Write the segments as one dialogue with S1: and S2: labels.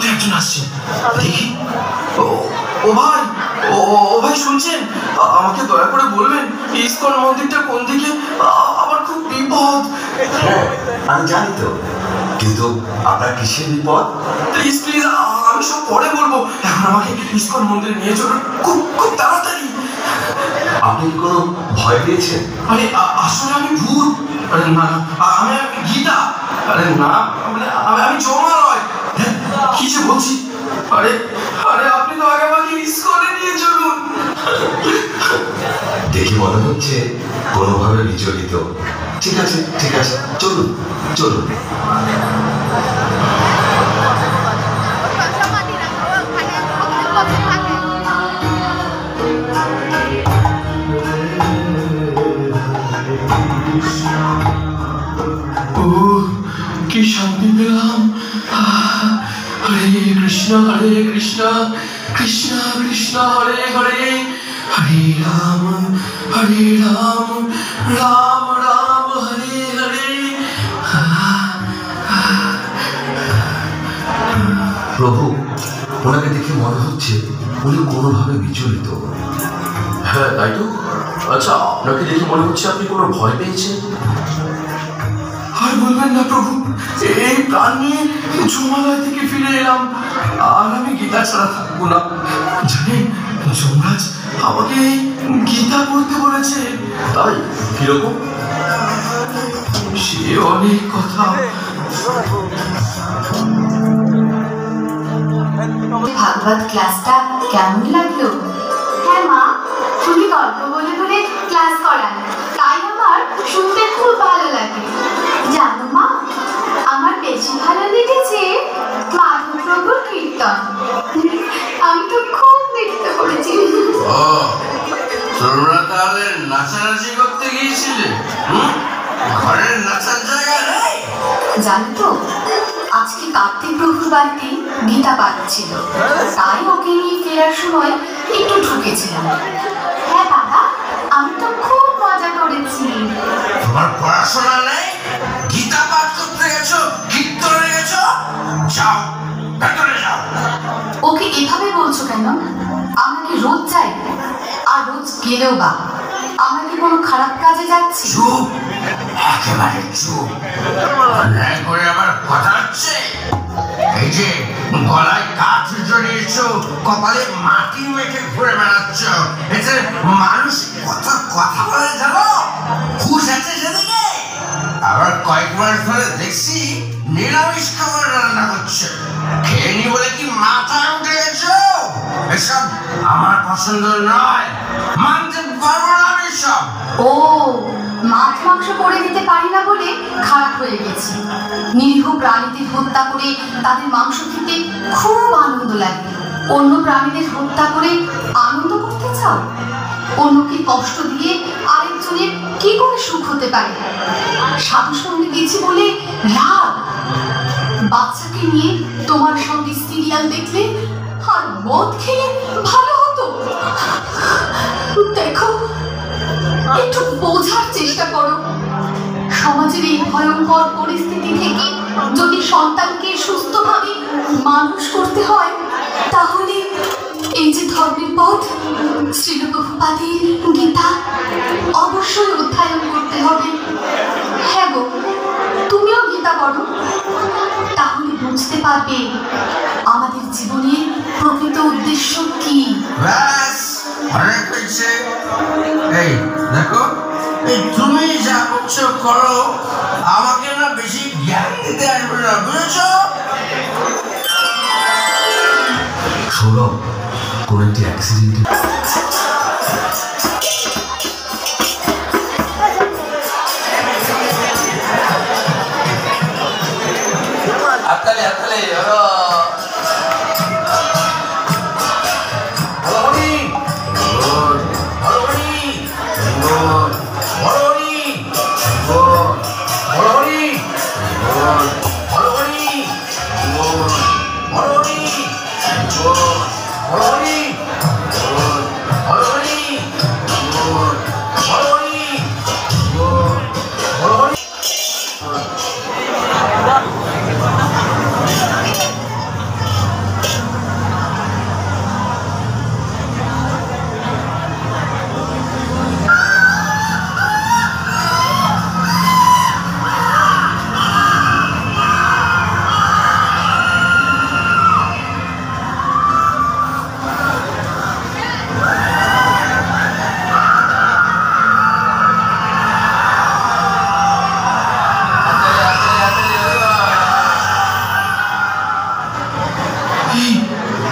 S1: করতে একজন আসছে, দেখি। ও ভাই, ও ভাই শুনছেন? আমাকে দয়া করে বলবেন ইসকন মন্দিরটা কোন দিকে? আমার খুব বিপদ।
S2: হ্যাঁ আমি জানি তো, কিন্তু আপনার কিসের বিপদ?
S1: প্লিজ প্লিজ, আমি সব পরে বলবো, এখন আমাকে ইসকন মন্দিরে নিয়ে চলুন, খুব খুব তাড়াতাড়ি।
S2: আপনি কি কোনো ভয় পেয়েছেন?
S1: আরে আসলে আমি ভূত। আরে না, আমি গীতা। আরে না, আমি জমালয়। কি যে বলছি। আরে আরে আপনি তো আগে আমাকে ইসকনে নিয়ে চলুন।
S2: দেখে মনে হচ্ছে কোনোভাবে বিচলিত। ঠিক আছে ঠিক আছে, চলুন চলুন।
S1: কি শান্তি পেলাম। হরে কৃষ্ণ কৃষ্ণ কৃষ্ণ হরে হরে, হরে রাম রাম রাম হরে হরে।
S2: প্রভু, ওনাকে দেখে মনে হচ্ছে উনি কোনোভাবে বিচলিত।
S1: হ্যাঁ তাই তো। আচ্ছা, আপনাকে দেখে মনে হচ্ছে আপনি কোনো ভয় পেয়েছেন? আর বলবেন না প্রভু, এই প্রাণ নিয়ে জমালয় থেকে ফিরে এলাম, আর আমি গীতা ছাড়া থাকবো না। জানেন, যমরাজ আমাকে গীতা পড়তে বলেছে। তাই? কিরকম? সে অনেক কথা।
S3: ভাগবত ক্লাসটা কেমন লাগলো? হ্যাঁ মা, তুমি গল্প বলে বলে ক্লাস করান, তাই আমার শুনতে খুব ভালো লাগে। জানো মা, আমার বেশি ভালো লেগেছে মাধবপ্রভুর কীর্তন। আমি তো খুব নৃত্য করেছি।
S1: তোমরা তাহলে নাচানাচি করতে গিয়েছিলে? ঘরের নাচার জায়গা নেই?
S3: জানো তো, আজকে কার্তিক প্রভুর বাড়িতে গীতা পাঠ ছিল, তাই ওকে নিয়ে ফেরার সময় একটু ঢুকেছিলাম। হ্যাঁ বাবা, আমি তো খুব মজা করেছি।
S1: তোমার পড়াশোনা নেই? গীতা পাঠ করতে গেছো, কীর্তনে গেছো? যাও, ভেতরে যাও।
S3: ওকে এভাবে বলছো কেন? আমাকে রোজ চাই, আর রোজ গেলেও বা আমরা কি কোনো খারাপ কাজে যাচ্ছি?
S1: চুপ, একেবারে চুপ। অন্যায় করে আবার কথা হচ্ছে। এই যে গলায় কাঠ জড়িয়েছো, কপালে মাটি মেখে ঘুরে বেড়াচ্ছ, এতে মানুষ কত কথা বলে জানো? হুঁশ আছে সেদিকে? আবার কয়েক মাস ধরে দেখছি নিরামিষ খাবার রান্না করছে। খেয়ে নি বলে কি মাথায় উঠে গেছো? এসব আমার পছন্দ নয়, মানতে পারবো না আমি সব।
S3: ও, মাছ মাংস করে দিতে পারি না বলে খারাপ হয়ে গেছি। নিরীহ প্রাণীদের হত্যা করে তাদের মাংস খেতে খুব আনন্দ লাগে। অন্য প্রাণীদের হত্যা করে আনন্দ করতে চাও? অন্যকে কষ্ট দিয়ে আরেকজনের কি করে সুখ হতে পারে? সাধু সঙ্গে গেছি বলে রাগ? বাচ্চাকে নিয়ে তোমার সঙ্গে সিরিয়াল দেখলে আর মদ খেলে ভালো হতো। দেখো, একটু বোঝার চেষ্টা করো। সমাজের এই ভয়ঙ্কর পরিস্থিতি থেকে যদি সন্তানকে সুস্থভাবে মানুষ করতে হয়, তাহলে এই যে ধর্মের পথ, শ্রীল প্রভুপাদের গীতা অবশ্যই অধ্যয়ন করতে হবে। হ্যাঁ গো, তুমিও গীতা পড়ো, তাহলে বুঝতে পারবে আমাদের জীবনের প্রকৃত উদ্দেশ্য কি।
S1: ব্যাস, অনেক হয়েছে। এই দেখো, এই তুমি যা করছো করো, আমাকে না বেশি জ্ঞান দিতে আসবে না, বুঝেছো?
S2: সৌরভ, কোন একটি অ্যাক্সিডেন্টে
S1: হাততালি হাততালি।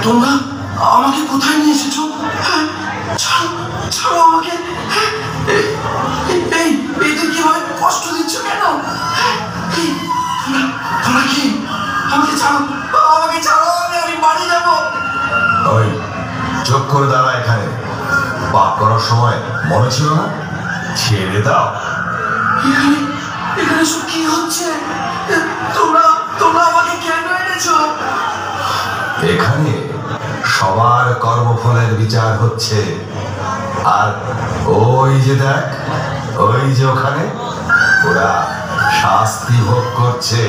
S1: তোমরা আমাকে কোথায় নিয়ে এসেছো? হ্যাঁ, ছাড়ো ছাড়ো আমাকে। হ্যাঁ, এই এদের কিভাবে কষ্ট দিচ্ছ কেন? হ্যাঁ, তোমরা কি? আমাকে ছাড়ো, আমাকে ছাড়ো, আমি বাড়ি যাবো।
S2: ওই চোখ করে দাঁড়া এখানে। পাপ করার সময় মনে ছিল না? ছেড়ে দাও।
S1: এখানে এখানে সব কি হচ্ছে? তোমরা তোমরা আমাকে কেন এনেছো?
S2: এখানে সবার কর্মফলের বিচার হচ্ছে। আর ওই যে দেখ, ওই যে ওখানে ওরা শাস্তি ভোগ করছে।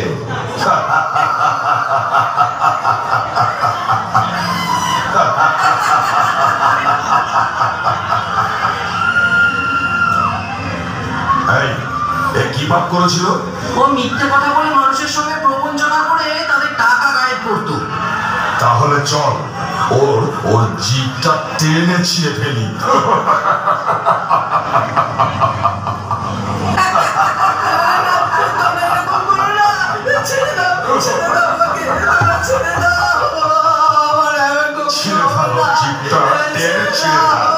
S2: এ কি পাপ করেছিল?
S1: ও মিথ্যে কথা বলে মানুষের সঙ্গে প্রবঞ্চনা করে তাদের টাকা গায়েব করতো।
S2: তাহলে চল ওর জিভটা টেনে ছিঁড়ে ফেলি। ছিঁড়ে ফেলো, জিভটা টেনে ছিঁড়ে ফেলো।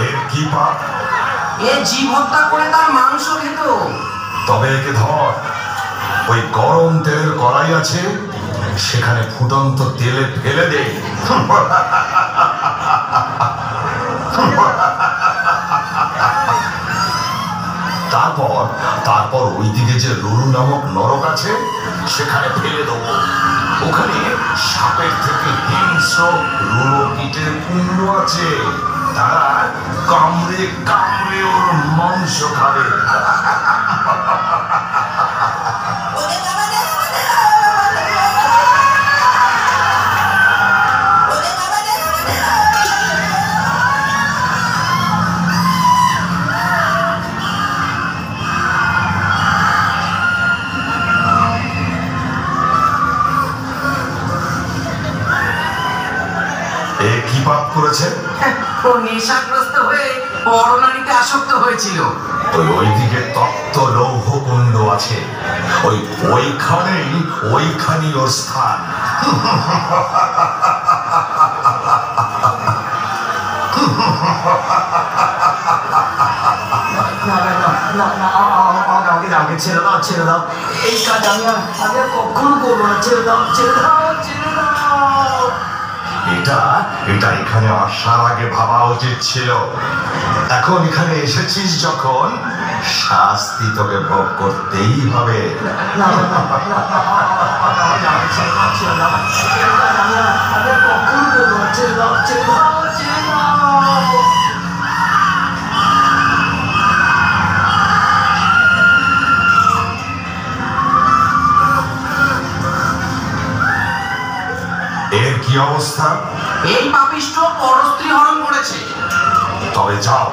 S2: এর কি পাপ?
S1: এ জীব হত্যা করে তার মাংস খেত।
S2: তবে একে ধর, ওই গরম তেলের কড়াই আছে, সেখানে ফুটন্ত তেলে ফেলে দে। তারপর ওইদিকে যে রুরু নামক নরক আছে, সেখানে ফেলে দেবো। ওখানে সাপের থেকে হিংস্র রুরু কীটের কুণ্ড আছে, তারা কামড়ে কামড়ে ওর মাংস খাবে। এ কি পাপ করেছে?
S1: ও নেশাগ্রস্ত হয়ে পরনারীতে আসক্ত হয়েছিল।
S2: ওইদিকে তপ্ত লৌহ কুণ্ড আছে, ওইখানেই ওর স্থান।
S1: আমাকে ছেড়ে দাও, ছেড়ে দাও। এই কাজ আমি আর কখনো করবো না। ছেড়ে দাও, ছেড়ে দাও, ছেড়ে দাও।
S2: এটা এখানে আসার আগে ভাবা উচিত ছিল। এখন এখানে এসেছিস যখন, শাস্তি তোকে ভোগ করতেই হবে। এর কি অবস্থা?
S1: এই পাপিষ্ঠ পরস্ত্রী হরণ করেছে।
S2: তবে যাও,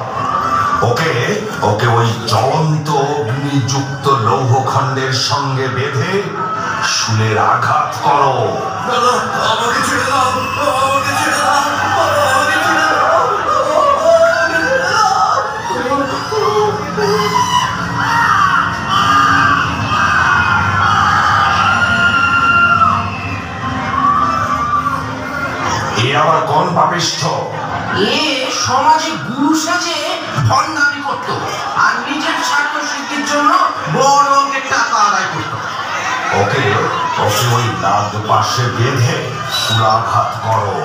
S2: ওকে ওই জ্বলন্ত অগ্নিযুক্ত লৌহখণ্ডের সঙ্গে বেঁধে শুলের আঘাত করো।
S1: আমাকে ছেড়ে দাও, আমাকে ছেড়ে দাও, আমাকে ছেড়ে দাও।
S2: এ আবার কোন পাপিষ্ঠ?
S1: এ সমাজে গুরু সেজে ভণ্ডামি করত আর নিজের স্বার্থ সিদ্ধির জন্য বড় অঙ্কের টাকা আদায় করত।
S2: ওকে ওই নাদ পাশে বেঁধে শুলাঘাত করো।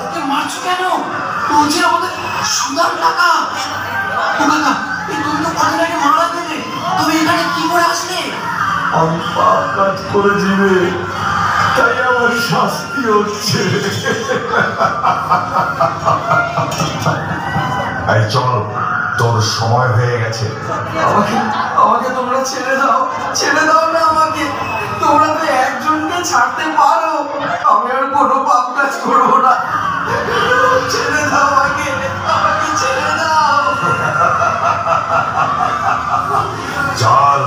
S1: ওকে মারছো কেন? ও যে আমাদের সুদার টাকা। ও কাকা, এই তুমি তো কদিন আগে মারা গেলে, তুমি এখানে কি করে আসলে?
S2: আমি পাপ কাজ করে জীবে, তাই আমার শাস্তি হচ্ছে। এই চল, তোর সময় হয়ে গেছে।
S1: আমাকে তোমরা ছেড়ে দাও না আমাকে। তোমরা তো একজনকে ছাড়তে পারো, আমি আর কোনো পাপ কাজ করবো না। ছেড়ে দাও আমাকে ছেড়ে দাও।
S2: চল,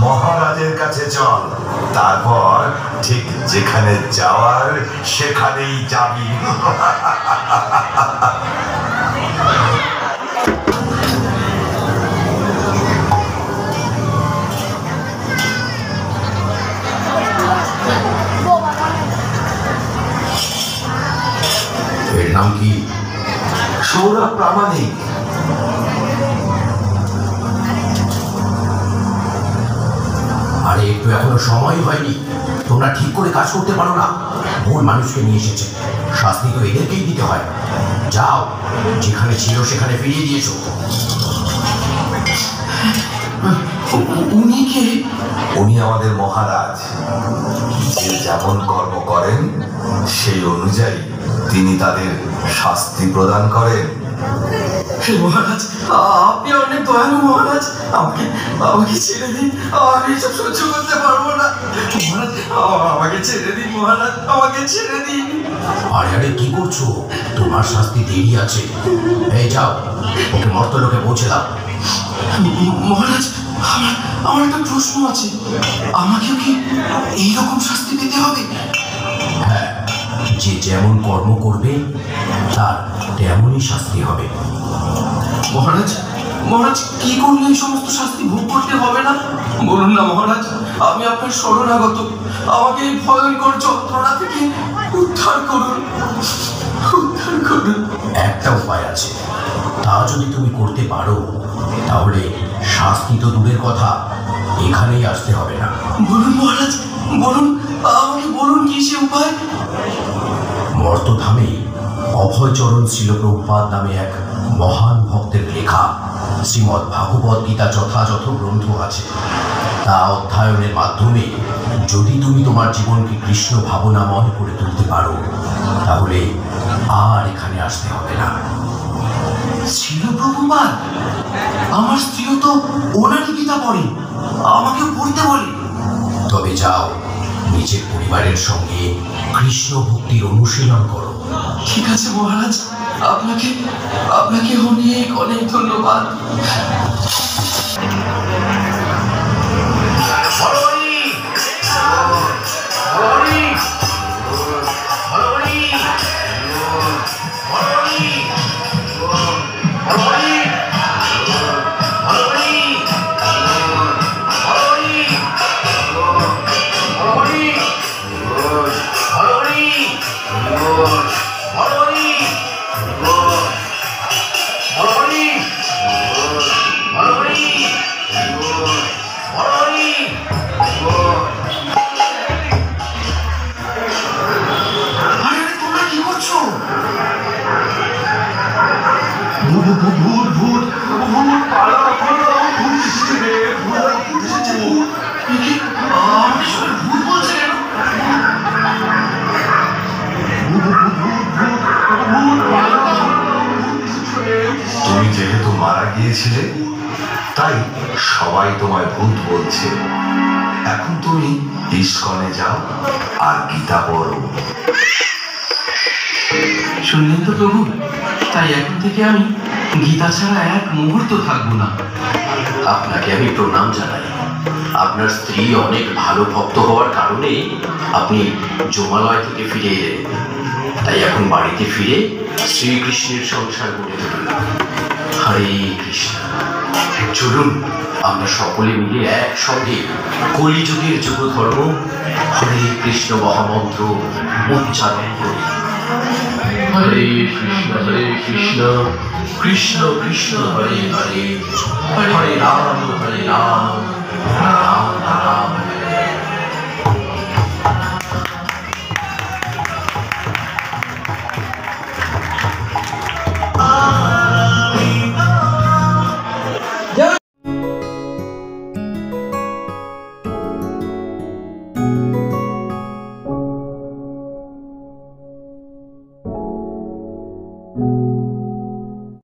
S2: মহারাজের কাছে আছে, চল। তারপর ঠিক যেখানে যাওয়ার সেখানেই যাবি।
S1: এর নাম কি?
S2: সৌরভ প্রামাণিক।
S1: আরে একটু এখনো সময় হয়নি, তোমরা ঠিক করে কাজ করতে পারো না। ভুল মানুষকে নিয়ে এসেছে, শাস্তি তো এদেরকেই দিতে হয়। যাও, যেখানে ছিল সেখানে ফিরিয়ে দিয়েছো।
S2: উনি কে? উনি আমাদের মহারাজ। যে যেমন কর্ম করেন সেই অনুযায়ী তিনি তাদের শাস্তি প্রদান করেন।
S4: মহারাজ, আপনি অনেক দয়ালু মহারাজ। আমাকে আমাকে ছেড়ে দিন, আমি এসব সহ্য করতে পারবো না মহারাজ। আমাকে ছেড়ে দিন মহারাজ, আমাকে ছেড়ে দিন।
S1: আরে আরে কি করছো? তোমার শাস্তি দেরি আছে। এই যাও, ওকে মর্তলোকে পৌঁছে দাও।
S4: মহারাজ, আমার একটা প্রশ্ন আছে। আমাকেও কি এইরকম শাস্তি পেতে হবে?
S1: হ্যাঁ, যে যেমন কর্ম করবে তার তেমনই শাস্তি হবে।
S4: মহারাজ, মহারাজ কি করলে এই সমস্ত শাস্তি ভোগ করতে হবে না? বলুন না মহারাজ, আমি আপনার শরণাগত। আমাকে এই ভয়ঙ্কর যন্ত্রণা থেকে উদ্ধার করুন, উদ্ধার করুন।
S1: একটা উপায় আছে, তা যদি তুমি করতে পারো তাহলে শাস্তি তো দূরের কথা, এখানেই আসতে হবে না।
S4: বলুন মহারাজ, বলুন, আমাকে বলুন কি সে উপায়?
S1: মর্তধামে অভয়চরণ শ্রীল প্রভুপাদ নামে এক মহান ভক্তের লেখা শ্রীমদ্ ভাগবত গীতা যথাযথ গ্রন্থ আছে। তা অধ্যয়নের মাধ্যমে যদি তুমি তোমার জীবনকে কৃষ্ণ ভাবনাময় করে তুলতে পারো তাহলে আর এখানে আসতে হবে না।
S4: ছিল প্রভুপাদ? আমার স্ত্রীও তো ওনারই গীতা পড়ে, আমাকেও পড়তে বলে।
S1: তবে যাও, নিজের পরিবারের সঙ্গে কৃষ্ণ ভক্তির অনুশীলন করো।
S4: ঠিক আছে মহারাজ, আপনাকে আপনাকে অনেক অনেক ধন্যবাদ।
S2: তুমি যেহেতু মারা গিয়েছিলে তাই সবাই তোমায় ভূত বলছে। এখন তুমি ইস্কনে যাও আর গীতা পড়ো।
S4: শুনলেন তো প্রভু, তাই এখন থেকে আমি গীতা ছাড়া এক মুহূর্ত থাকবো না।
S1: আপনাকে আমি প্রণাম জানাই। আপনার স্ত্রী অনেক ভালো ভক্ত হওয়ার কারণে আপনি জমালয় থেকে ফিরে এলেন। তাই এখন বাড়িতে ফিরে শ্রীকৃষ্ণের সংসার গড়ে তুলুন। হরে কৃষ্ণ। চলুন আমরা সকলে মিলে একসঙ্গে কলিযুগের যুগ ধর্ম হরে কৃষ্ণ মহামন্ত্র উচ্চারণ করি। হরে কৃষ্ণ কৃষ্ণ কৃষ্ণ হরে হরে, হরে রাম